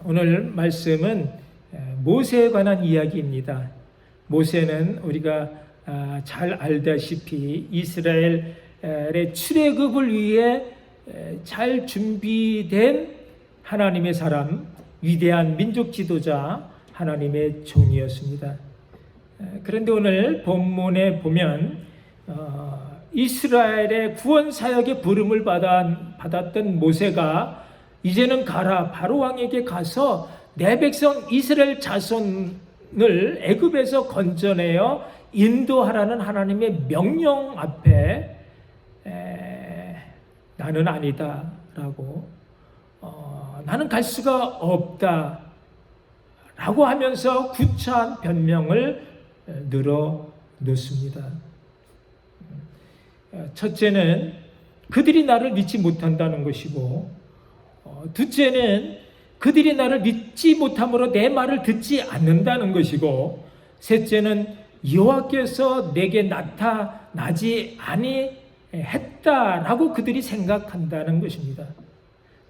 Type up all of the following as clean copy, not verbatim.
오늘 말씀은 모세에 관한 이야기입니다. 모세는 우리가 잘 알다시피 이스라엘의 출애굽을 위해 잘 준비된 하나님의 사람, 위대한 민족 지도자, 하나님의 종이었습니다. 그런데 오늘 본문에 보면 이스라엘의 구원 사역의 부름을 받았던 모세가 이제는 가라, 바로 왕에게 가서 내 백성 이스라엘 자손을 애굽에서 건져내어 인도하라는 하나님의 명령 앞에 나는 아니다 라고 나는 갈 수가 없다 라고 하면서 구차한 변명을 늘어놓습니다. 첫째는 그들이 나를 믿지 못한다는 것이고, 둘째는 그들이 나를 믿지 못함으로 내 말을 듣지 않는다는 것이고, 셋째는 여호와께서 내게 나타나지 아니했다라고 그들이 생각한다는 것입니다.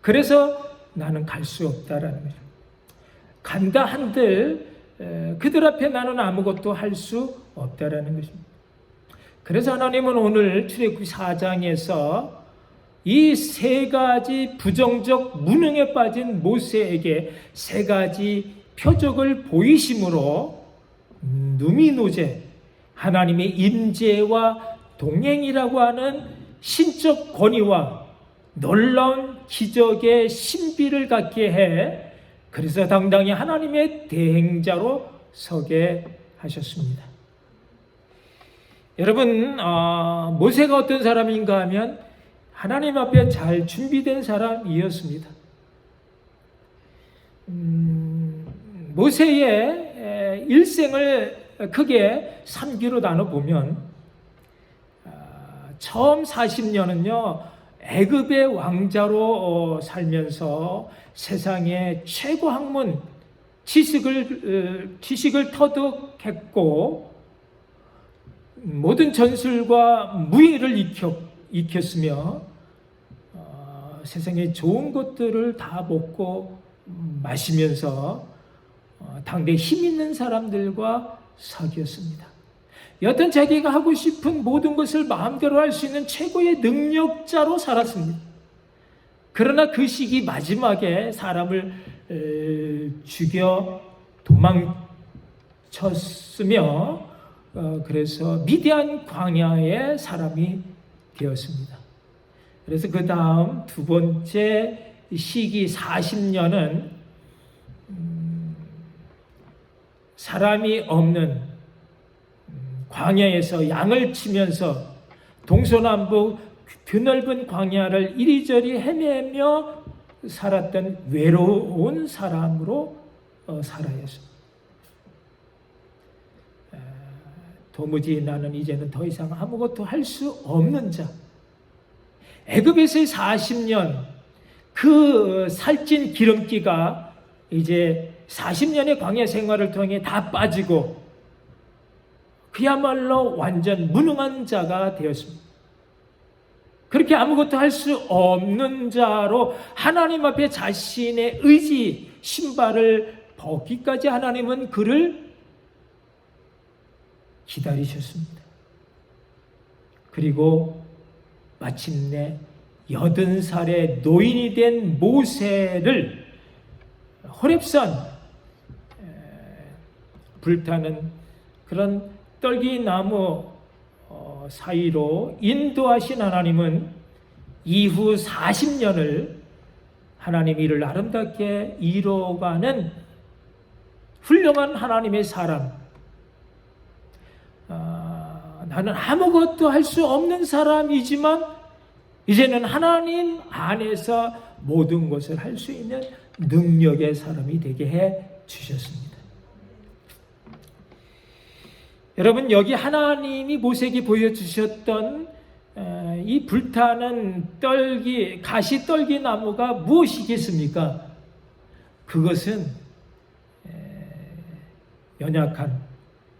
그래서 나는 갈 수 없다라는 거죠. 간다 한들 그들 앞에 나는 아무것도 할 수 없다라는 것입니다. 그래서 하나님은 오늘 출애굽기 4장에서 이 세 가지 부정적 무능에 빠진 모세에게 세 가지 표적을 보이심으로 누미노제, 하나님의 임재와 동행이라고 하는 신적 권위와 놀라운 기적의 신비를 갖게 해 그래서 당당히 하나님의 대행자로 서게 하셨습니다. 여러분, 모세가 어떤 사람인가 하면 하나님 앞에 잘 준비된 사람이었습니다. 모세의 일생을 크게 3기로 나눠보면 처음 40년은요 애굽의 왕자로 살면서 세상의 최고 학문 지식을 터득했고 모든 전술과 무예를 익혔으며 세상의 좋은 것들을 다 먹고 마시면서 당대 힘 있는 사람들과 사귀었습니다. 여튼 자기가 하고 싶은 모든 것을 마음대로 할 수 있는 최고의 능력자로 살았습니다. 그러나 그 시기 마지막에 사람을 죽여 도망쳤으며 그래서 미디안 광야의 사람이 되었습니다. 그래서 그 다음 두 번째 시기 40년은 사람이 없는 광야에서 양을 치면서 동서남북 드넓은 광야를 이리저리 헤매며 살았던 외로운 사람으로 살아야 했습니다. 도무지 나는 이제는 더 이상 아무것도 할 수 없는 자. 애굽에서의 40년 그 살찐 기름기가 이제 40년의 광야 생활을 통해 다 빠지고 그야말로 완전 무능한 자가 되었습니다. 그렇게 아무것도 할 수 없는 자로 하나님 앞에 자신의 의지, 신발을 벗기까지 하나님은 그를 기다리셨습니다. 그리고 마침내 80살의 노인이 된 모세를 호렙산 불타는 그런 떨기나무 사이로 인도하신 하나님은 이후 40년을 하나님 일을 아름답게 이뤄가는 훌륭한 하나님의 사람, 나는 아무것도 할 수 없는 사람이지만 이제는 하나님 안에서 모든 것을 할 수 있는 능력의 사람이 되게 해 주셨습니다. 여러분, 여기 하나님이 모세에게 보여주셨던 이 불타는 가시 떨기 나무가 무엇이겠습니까? 그것은 연약한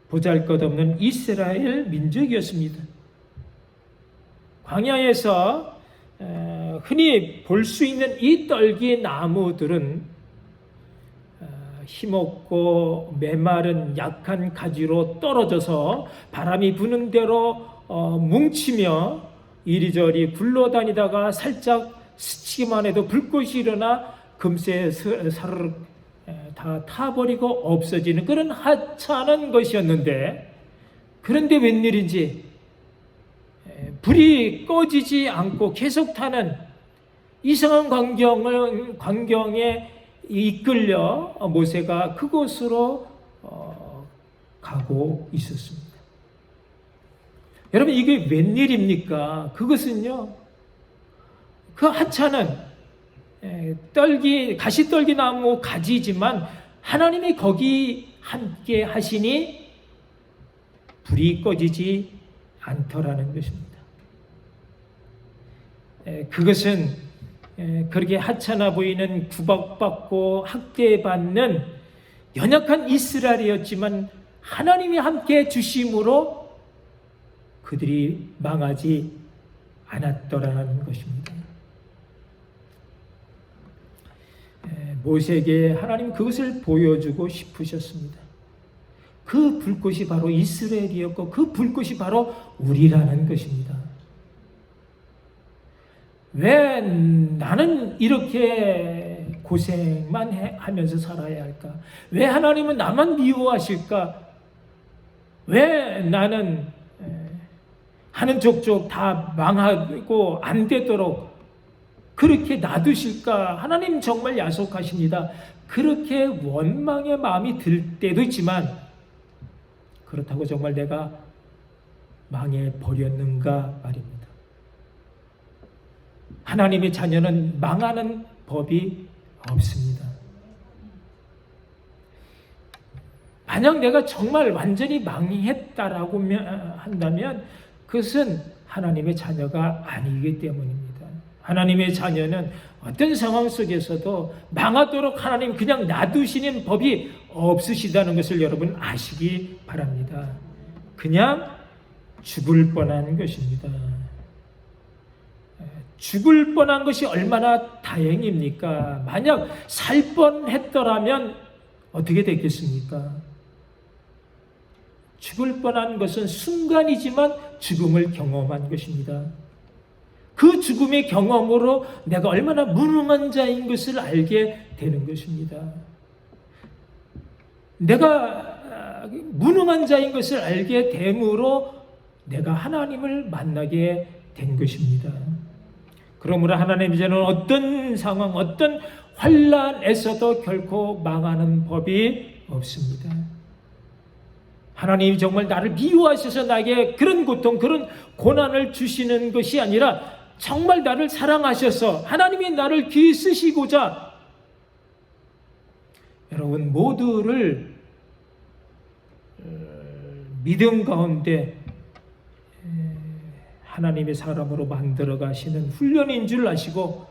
보잘것없는 이스라엘 민족이었습니다. 광야에서 흔히 볼 수 있는 이 떨기 나무들은 힘없고 메마른 약한 가지로 떨어져서 바람이 부는 대로 뭉치며 이리저리 굴러다니다가 살짝 스치기만 해도 불꽃이 일어나 금세 사르르 다 타버리고 없어지는 그런 하찮은 것이었는데, 그런데 웬일인지 불이 꺼지지 않고 계속 타는 이상한 광경에 이끌려 모세가 그곳으로 가고 있었습니다. 여러분, 이게 웬일입니까? 그것은요, 그 하찮은 가시떨기 나무 가지지만 하나님이 거기 함께 하시니 불이 꺼지지 않더라는 것입니다. 그것은 그렇게 하찮아 보이는 구박받고 학대받는 연약한 이스라엘이었지만 하나님이 함께 주심으로 그들이 망하지 않았더라는 것입니다. 모세에게 하나님 그것을 보여주고 싶으셨습니다. 그 불꽃이 바로 이스라엘이었고 그 불꽃이 바로 우리라는 것입니다. 왜 나는 이렇게 고생만 하면서 살아야 할까? 왜 하나님은 나만 미워하실까? 왜 나는 하는 족족 다 망하고 안 되도록 그렇게 놔두실까? 하나님 정말 야속하십니다. 그렇게 원망의 마음이 들 때도 있지만, 그렇다고 정말 내가 망해버렸는가 말입니다. 하나님의 자녀는 망하는 법이 없습니다. 만약 내가 정말 완전히 망했다라고 한다면 그것은 하나님의 자녀가 아니기 때문입니다. 하나님의 자녀는 어떤 상황 속에서도 망하도록 하나님 그냥 놔두시는 법이 없으시다는 것을 여러분 아시기 바랍니다. 그냥 죽을 뻔한 것입니다. 죽을 뻔한 것이 얼마나 다행입니까? 만약 살 뻔했더라면 어떻게 됐겠습니까? 죽을 뻔한 것은 순간이지만 죽음을 경험한 것입니다. 그 죽음의 경험으로 내가 얼마나 무능한 자인 것을 알게 되는 것입니다. 내가 무능한 자인 것을 알게 됨으로 내가 하나님을 만나게 된 것입니다. 그러므로 하나님의 자는 어떤 상황, 어떤 환난에서도 결코 망하는 법이 없습니다. 하나님이 정말 나를 미워하셔서 나에게 그런 고통, 그런 고난을 주시는 것이 아니라 정말 나를 사랑하셔서 하나님이 나를 귀히 쓰시고자 여러분 모두를 믿음 가운데 하나님의 사람으로 만들어 가시는 훈련인 줄 아시고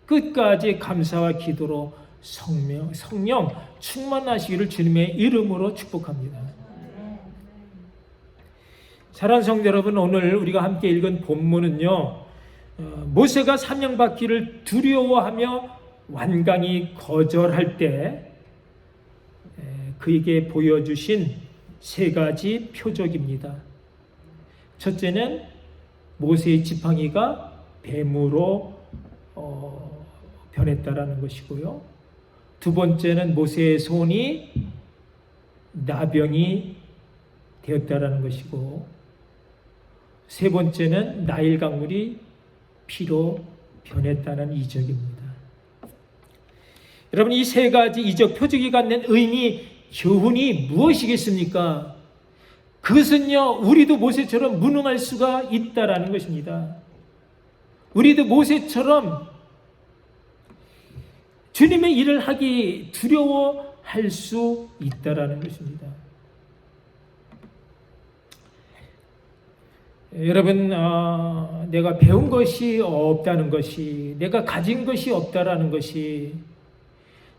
끝까지 감사와 기도로 성령 충만하시기를 주님의 이름으로 축복합니다. 사랑하는 성도 여러분, 오늘 우리가 함께 읽은 본문은요, 모세가 사명받기를 두려워하며 완강히 거절할 때 그에게 보여주신 세 가지 표적입니다. 첫째는 모세의 지팡이가 뱀으로 변했다라는 것이고요. 두 번째는 모세의 손이 나병이 되었다라는 것이고, 세 번째는 나일 강물이 피로 변했다는 이적입니다. 여러분, 이 세 가지 이적 표적이 갖는 의미, 교훈이 무엇이겠습니까? 그것은요, 우리도 모세처럼 무능할 수가 있다라는 것입니다. 우리도 모세처럼 주님의 일을 하기 두려워할 수 있다라는 것입니다. 여러분, 내가 배운 것이 없다는 것이, 내가 가진 것이 없다라는 것이,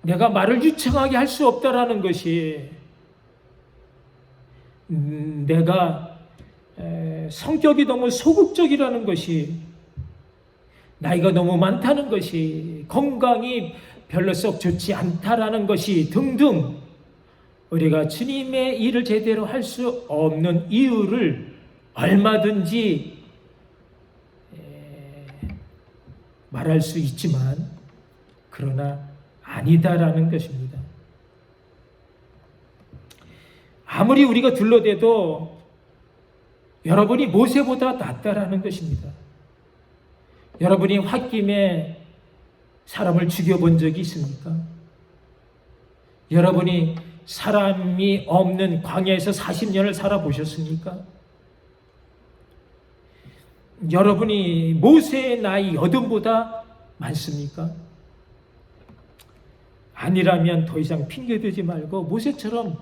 내가 말을 유창하게 할 수 없다라는 것이, 내가 성격이 너무 소극적이라는 것이, 나이가 너무 많다는 것이, 건강이 별로 썩 좋지 않다라는 것이 등등 우리가 주님의 일을 제대로 할 수 없는 이유를 얼마든지 말할 수 있지만 그러나 아니다라는 것입니다. 아무리 우리가 둘러대도 여러분이 모세보다 낫다라는 것입니다. 여러분이 홧김에 사람을 죽여본 적이 있습니까? 여러분이 사람이 없는 광야에서 40년을 살아보셨습니까? 여러분이 모세의 나이 여든보다 많습니까? 아니라면 더 이상 핑계대지 말고 모세처럼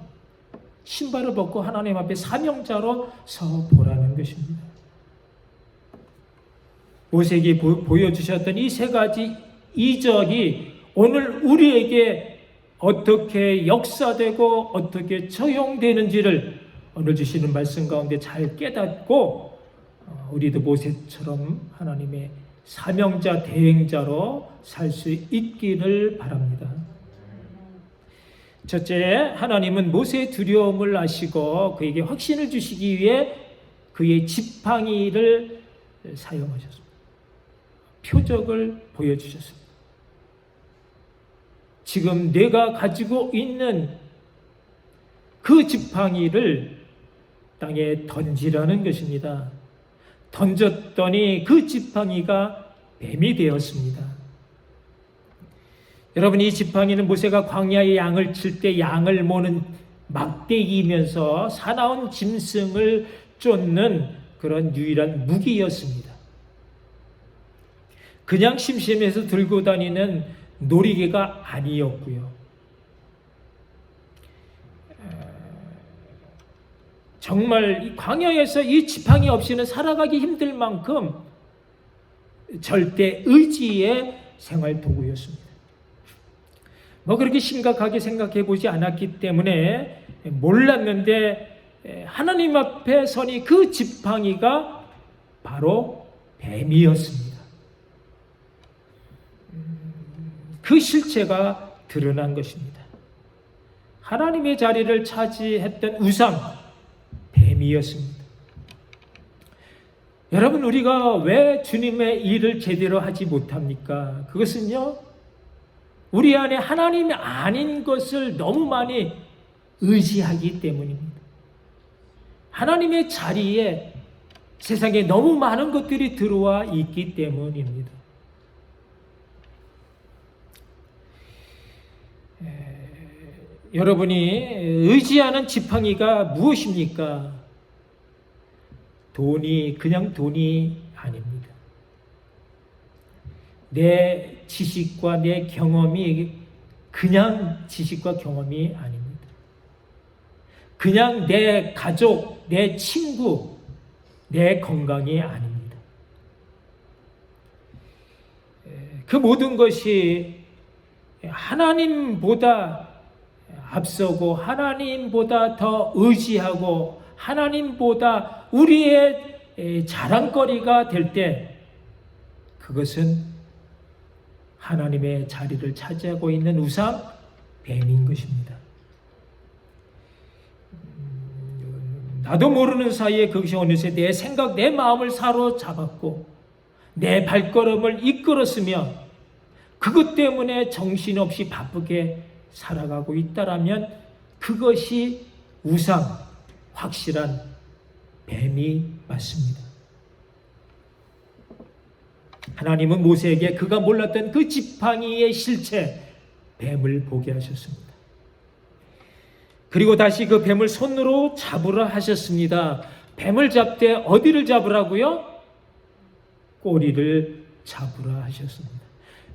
신발을 벗고 하나님 앞에 사명자로 서 보라는 것입니다. 모세에게 보여주셨던 이 세 가지 이적이 오늘 우리에게 어떻게 역사되고 어떻게 적용되는지를 오늘 주시는 말씀 가운데 잘 깨닫고 우리도 모세처럼 하나님의 사명자 대행자로 살 수 있기를 바랍니다. 첫째, 하나님은 모세의 두려움을 아시고 그에게 확신을 주시기 위해 그의 지팡이를 사용하셨습니다. 표적을 보여주셨습니다. 지금 내가 가지고 있는 그 지팡이를 땅에 던지라는 것입니다. 던졌더니 그 지팡이가 뱀이 되었습니다. 여러분, 이 지팡이는 모세가 광야의 양을 칠 때 양을 모는 막대기이면서 사나운 짐승을 쫓는 그런 유일한 무기였습니다. 그냥 심심해서 들고 다니는 놀이개가 아니었고요. 정말 이 광야에서 이 지팡이 없이는 살아가기 힘들 만큼 절대 의지의 생활 도구였습니다. 뭐 그렇게 심각하게 생각해 보지 않았기 때문에 몰랐는데 하나님 앞에 서니 그 지팡이가 바로 뱀이었습니다. 그 실체가 드러난 것입니다. 하나님의 자리를 차지했던 우상, 뱀이었습니다. 여러분, 우리가 왜 주님의 일을 제대로 하지 못합니까? 그것은요, 우리 안에 하나님이 아닌 것을 너무 많이 의지하기 때문입니다. 하나님의 자리에 세상에 너무 많은 것들이 들어와 있기 때문입니다. 여러분이 의지하는 지팡이가 무엇입니까? 돈이 그냥 돈이 아닙니다. 내 지식과 내 경험이 그냥 지식과 경험이 아닙니다. 그냥 내 가족, 내 친구, 내 건강이 아닙니다. 그 모든 것이 하나님보다 앞서고 하나님보다 더 의지하고 하나님보다 우리의 자랑거리가 될 때 그것은 하나님의 자리를 차지하고 있는 우상, 뱀인 것입니다. 나도 모르는 사이에 그것이 어느새 내 생각, 내 마음을 사로잡았고 내 발걸음을 이끌었으며 그것 때문에 정신없이 바쁘게 살아가고 있다라면 그것이 우상, 확실한 뱀이 맞습니다. 하나님은 모세에게 그가 몰랐던 그 지팡이의 실체, 뱀을 보게 하셨습니다. 그리고 다시 그 뱀을 손으로 잡으라 하셨습니다. 뱀을 잡되 어디를 잡으라고요? 꼬리를 잡으라 하셨습니다.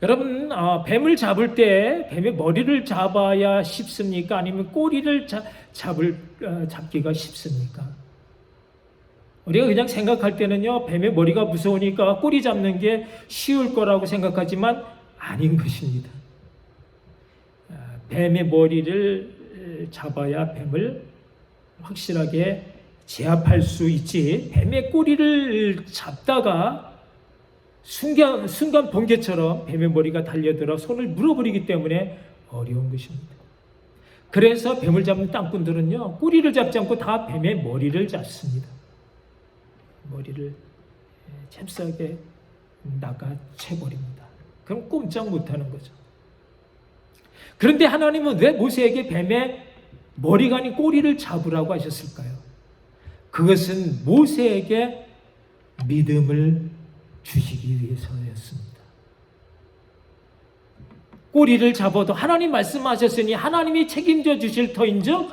여러분, 뱀을 잡을 때 뱀의 머리를 잡아야 쉽습니까? 아니면 꼬리를 잡기가 쉽습니까? 우리가 그냥 생각할 때는요, 뱀의 머리가 무서우니까 꼬리 잡는 게 쉬울 거라고 생각하지만 아닌 것입니다. 뱀의 머리를 잡아야 뱀을 확실하게 제압할 수 있지, 뱀의 꼬리를 잡다가 순간 번개처럼 뱀의 머리가 달려들어 손을 물어버리기 때문에 어려운 것입니다. 그래서 뱀을 잡는 땅꾼들은요, 꼬리를 잡지 않고 다 뱀의 머리를 잡습니다. 머리를 잽싸게 낚아채버립니다. 그럼 꼼짝 못하는 거죠. 그런데 하나님은 왜 모세에게 뱀의 머리가 아닌 꼬리를 잡으라고 하셨을까요? 그것은 모세에게 믿음을 주시기 위해서였습니다. 꼬리를 잡아도 하나님 말씀하셨으니 하나님이 책임져 주실 터인즉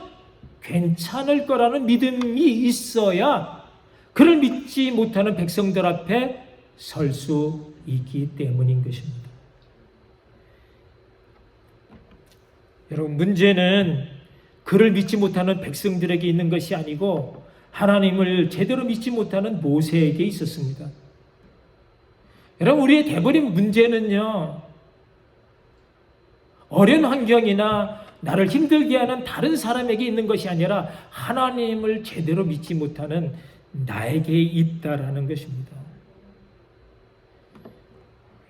괜찮을 거라는 믿음이 있어야 그를 믿지 못하는 백성들 앞에 설 수 있기 때문인 것입니다. 여러분, 문제는 그를 믿지 못하는 백성들에게 있는 것이 아니고 하나님을 제대로 믿지 못하는 모세에게 있었습니다. 여러분, 우리의 대부분 문제는요, 어려운 환경이나 나를 힘들게 하는 다른 사람에게 있는 것이 아니라 하나님을 제대로 믿지 못하는 나에게 있다라는 것입니다.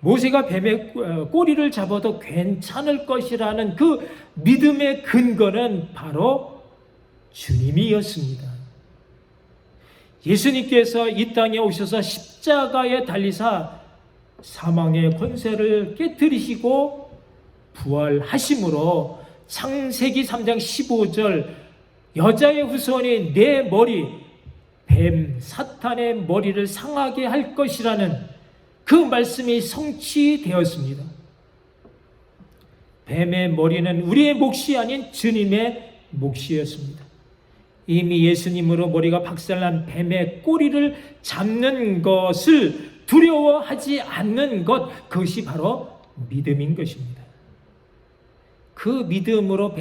모세가 뱀의 꼬리를 잡아도 괜찮을 것이라는 그 믿음의 근거는 바로 주님이었습니다. 예수님께서 이 땅에 오셔서 십자가에 달리사 사망의 권세를 깨뜨리시고 부활하심으로 창세기 3장 15절 여자의 후손이 내 머리 뱀 사탄의 머리를 상하게 할 것이라는 그 말씀이 성취되었습니다. 뱀의 머리는 우리의 몫이 아닌 주님의 몫이었습니다. 이미 예수님으로 머리가 박살난 뱀의 꼬리를 잡는 것을 두려워하지 않는 것, 그것이 바로 믿음인 것입니다. 그 믿음으로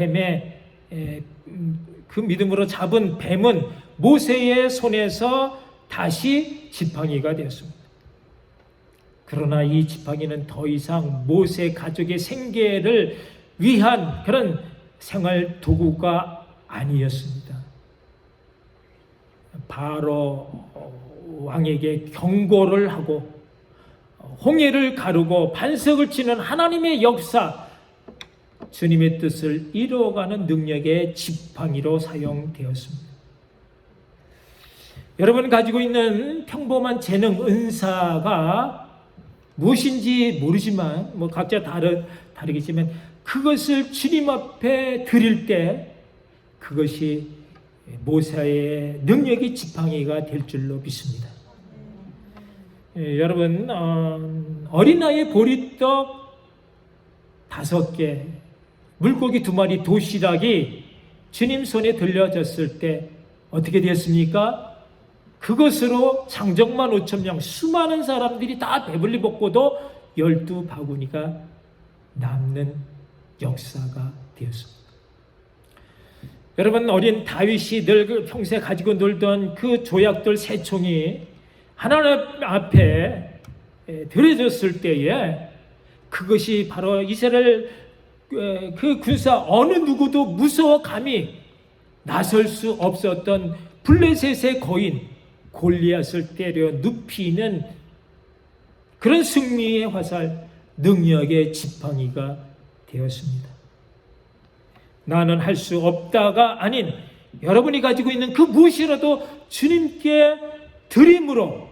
잡은 뱀은 모세의 손에서 다시 지팡이가 되었습니다. 그러나 이 지팡이는 더 이상 모세 가족의 생계를 위한 그런 생활 도구가 아니었습니다. 바로 왕에게 경고를 하고 홍해를 가르고 반석을 치는 하나님의 역사, 주님의 뜻을 이루어가는 능력의 지팡이로 사용되었습니다. 여러분 가지고 있는 평범한 재능, 은사가 무엇인지 모르지만 각자 다르겠지만 그것을 주님 앞에 드릴 때 그것이 모세의 능력의 지팡이가 될 줄로 믿습니다. 여러분, 어린아이의 보리떡 5개, 물고기 2마리, 도시락이 주님 손에 들려졌을 때 어떻게 되었습니까? 그것으로 장정만 5,000명, 수많은 사람들이 다 배불리 먹고도 12바구니가 남는 역사가 되었습니다. 여러분, 어린 다윗이 늘 평소에 가지고 놀던 그 조약돌 3총이 하나님 앞에 들여졌을 때에 그것이 바로 이스라엘 그 군사 어느 누구도 무서워 감히 나설 수 없었던 블레셋의 거인 골리앗을 때려 눕히는 그런 승리의 화살, 능력의 지팡이가 되었습니다. 나는 할 수 없다가 아닌 여러분이 가지고 있는 그 무엇이라도 주님께 드림으로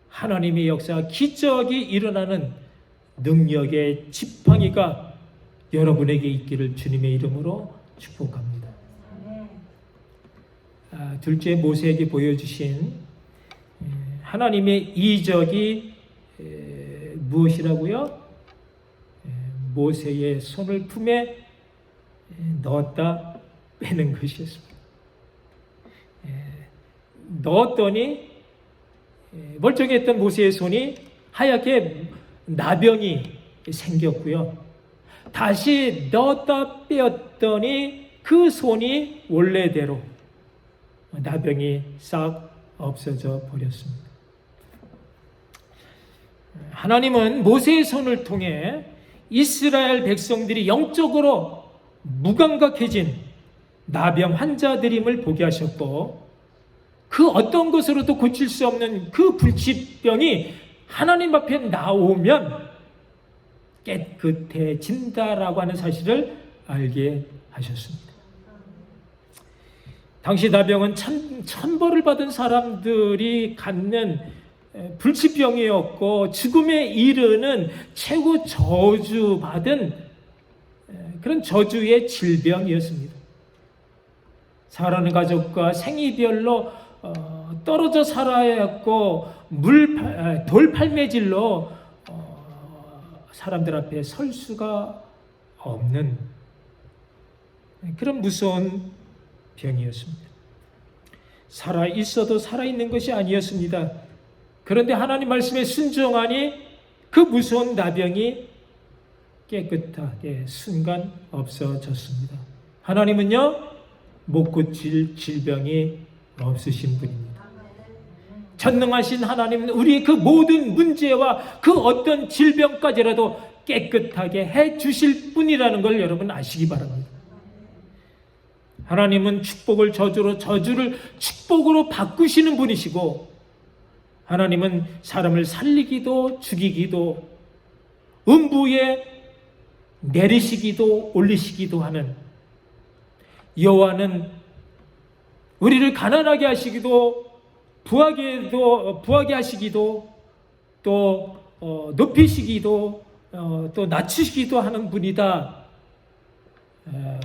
하나님의 역사, 기적이 일어나는 능력의 지팡이가 여러분에게 있기를 주님의 이름으로 축복합니다. 둘째, 모세에게 보여주신 하나님의 이적이 무엇이라고요? 모세의 손을 품에 넣었다 빼는 것이었습니다. 넣었더니 멀쩡했던 모세의 손이 하얗게 나병이 생겼고요. 다시 넣었다 빼었더니 그 손이 원래대로 나병이 싹 없어져 버렸습니다. 하나님은 모세의 손을 통해 이스라엘 백성들이 영적으로 무감각해진 나병 환자들임을 보게 하셨고 그 어떤 것으로도 고칠 수 없는 그 불치병이 하나님 앞에 나오면 깨끗해진다라고 하는 사실을 알게 하셨습니다. 당시 나병은 천벌을 받은 사람들이 갖는 불치병이었고 죽음에 이르는 최고 저주받은 그런 저주의 질병이었습니다. 사랑하는 가족과 생이별로 떨어져 살아야 했고 돌팔매질로 사람들 앞에 설 수가 없는 그런 무서운 병이었습니다. 살아 있어도 살아있는 것이 아니었습니다. 그런데 하나님 말씀에 순종하니 그 무서운 나병이 깨끗하게 순간 없어졌습니다. 하나님은요, 못 고칠 질병이 없으신 분입니다. 전능하신 하나님은 우리의 그 모든 문제와 그 어떤 질병까지라도 깨끗하게 해 주실 분이라는 걸 여러분 아시기 바랍니다. 하나님은 축복을 저주로, 저주를 축복으로 바꾸시는 분이시고, 하나님은 사람을 살리기도 죽이기도 음부에 내리시기도 올리시기도 하는, 여호와는 우리를 가난하게 하시기도 부하게 하시기도 또 높이시기도 또 낮추시기도 하는 분이다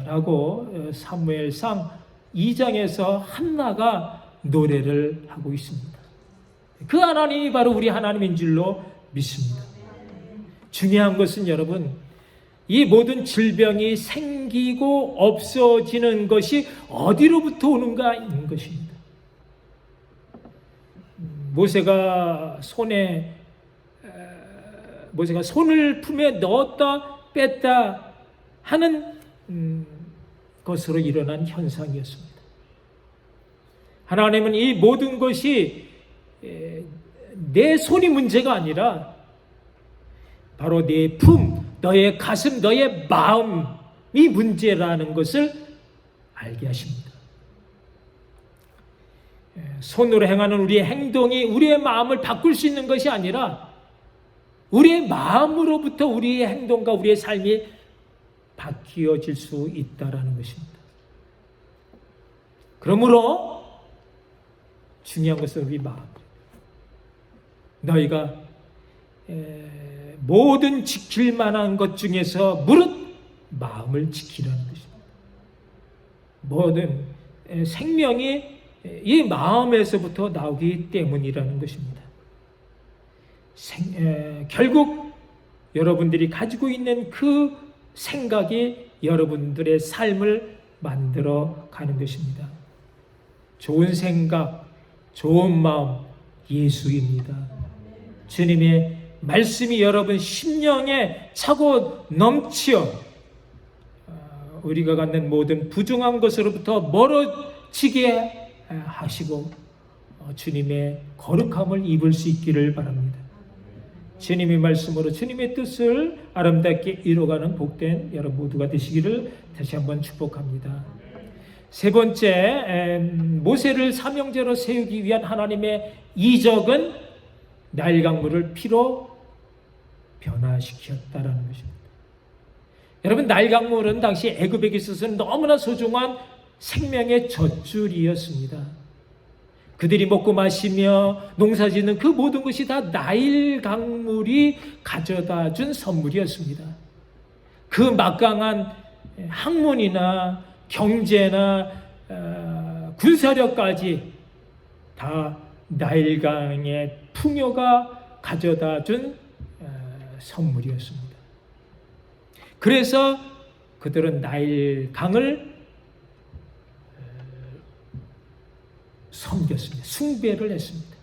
라고 사무엘상 2장에서 한나가 노래를 하고 있습니다. 그 하나님이 바로 우리 하나님인 줄로 믿습니다. 중요한 것은 여러분, 이 모든 질병이 생기고 없어지는 것이 어디로부터 오는가인 것입니다. 모세가 손을 품에 넣었다 뺐다 하는 것으로 일어난 현상이었습니다. 하나님은 이 모든 것이 내 손이 문제가 아니라 바로 내 품, 너의 가슴, 너의 마음이 문제라는 것을 알게 하십니다. 손으로 행하는 우리의 행동이 우리의 마음을 바꿀 수 있는 것이 아니라 우리의 마음으로부터 우리의 행동과 우리의 삶이 바뀌어질 수 있다라는 것입니다. 그러므로 중요한 것은 우리 마음. 너희가 모든 지킬 만한 것 중에서 무릇 마음을 지키라는 것입니다. 모든 생명이 이 마음에서부터 나오기 때문이라는 것입니다. 결국 여러분들이 가지고 있는 그 생각이 여러분들의 삶을 만들어 가는 것입니다. 좋은 생각, 좋은 마음, 예수입니다. 주님의 말씀이 여러분 심령에 차고 넘치어 우리가 갖는 모든 부정한 것으로부터 멀어지게 하시고 주님의 거룩함을 입을 수 있기를 바랍니다. 주님의 말씀으로 주님의 뜻을 아름답게 이루어가는 복된 여러분 모두가 되시기를 다시 한번 축복합니다. 세 번째, 모세를 사명제로 세우기 위한 하나님의 이적은 나일 강물을 피로 변화시켰다라는 것입니다. 여러분, 나일 강물은 당시 애굽에게 있어서는 너무나 소중한 생명의 젖줄이었습니다. 그들이 먹고 마시며 농사짓는 그 모든 것이 다 나일 강물이 가져다 준 선물이었습니다. 그 막강한 학문이나 경제나 군사력까지 다 나일강의 풍요가 가져다 준 선물이었습니다. 그래서 그들은 나일강을 섬겼습니다. 숭배를 했습니다.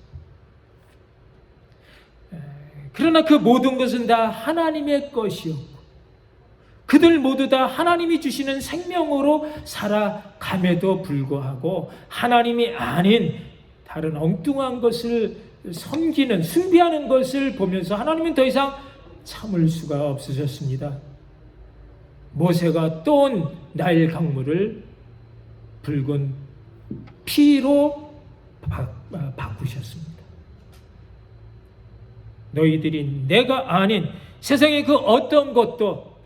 그러나 그 모든 것은 다 하나님의 것이었고 그들 모두 다 하나님이 주시는 생명으로 살아감에도 불구하고 하나님이 아닌 다른 엉뚱한 것을 섬기는, 숭배하는 것을 보면서 하나님은 더 이상 참을 수가 없으셨습니다. 모세가 또 나일 강물을 붉은 피로 바꾸셨습니다. 너희들이 내가 아닌 세상의 그 어떤 것도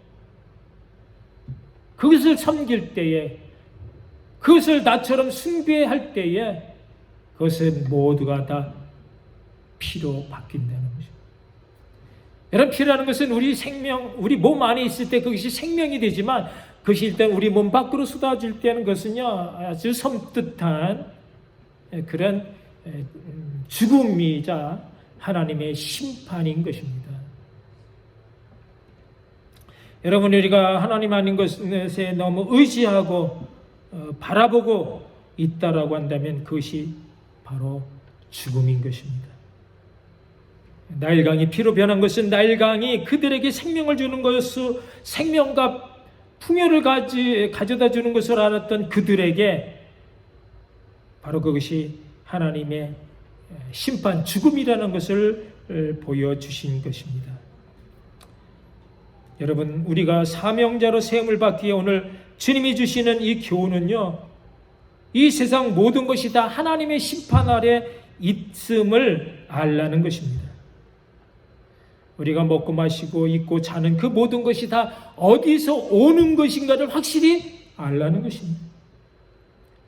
그것을 섬길 때에, 그것을 나처럼 숭배할 때에 그것은 모두가 다 피로 바뀐다는 것입니다. 여러분, 피라는 것은 우리 생명, 우리 몸 안에 있을 때 그것이 생명이 되지만 그것이 일단 우리 몸 밖으로 쏟아질 때는 것은요, 아주 섬뜩한 그런 죽음이자 하나님의 심판인 것입니다. 여러분, 우리가 하나님 아닌 것에 너무 의지하고 바라보고 있다라고 한다면 그것이 바로 죽음인 것입니다. 나일강이 피로 변한 것은 나일강이 그들에게 생명을 주는 것을, 생명과 풍요를 가져다 주는 것을 알았던 그들에게 바로 그것이 하나님의 심판, 죽음이라는 것을 보여주신 것입니다. 여러분, 우리가 사명자로 세움을 받기에 오늘 주님이 주시는 이 교훈은요, 이 세상 모든 것이 다 하나님의 심판 아래 있음을 알라는 것입니다. 우리가 먹고 마시고 입고 자는 그 모든 것이 다 어디서 오는 것인가를 확실히 알라는 것입니다.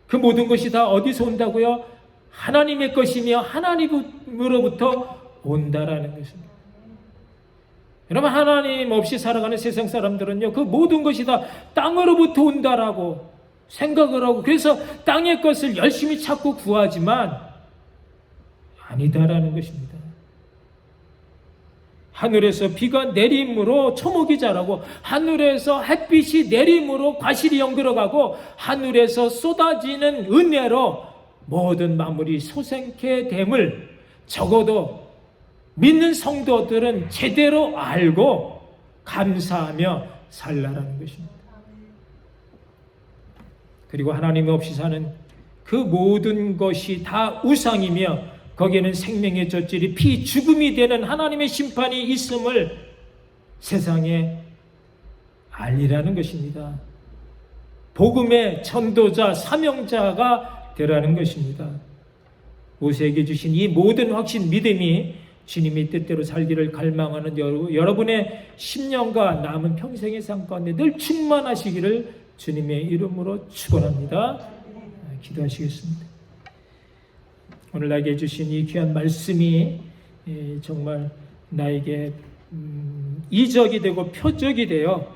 그 모든 것이 다 어디서 온다고요? 하나님의 것이며 하나님으로부터 온다라는 것입니다. 여러분, 하나님 없이 살아가는 세상 사람들은요, 그 모든 것이 다 땅으로부터 온다라고 생각을 하고, 그래서 땅의 것을 열심히 찾고 구하지만 아니다라는 것입니다. 하늘에서 비가 내림으로 초목이 자라고, 하늘에서 햇빛이 내림으로 과실이 연결어가고, 하늘에서 쏟아지는 은혜로 모든 만물이 소생케 됨을 적어도 믿는 성도들은 제대로 알고 감사하며 살라라는 것입니다. 그리고 하나님 없이 사는 그 모든 것이 다 우상이며 거기에는 생명의 젖질이 피 죽음이 되는 하나님의 심판이 있음을 세상에 알리라는 것입니다. 복음의 전도자, 사명자가 되라는 것입니다. 모세에게 주신 이 모든 확신, 믿음이 주님이 뜻대로 살기를 갈망하는 여러분의 10년과 남은 평생의 삶 가운데 늘 충만하시기를 주님의 이름으로 축원합니다. 기도하시겠습니다. 오늘 나에게 주신 이 귀한 말씀이 정말 나에게 이적이 되고 표적이 되어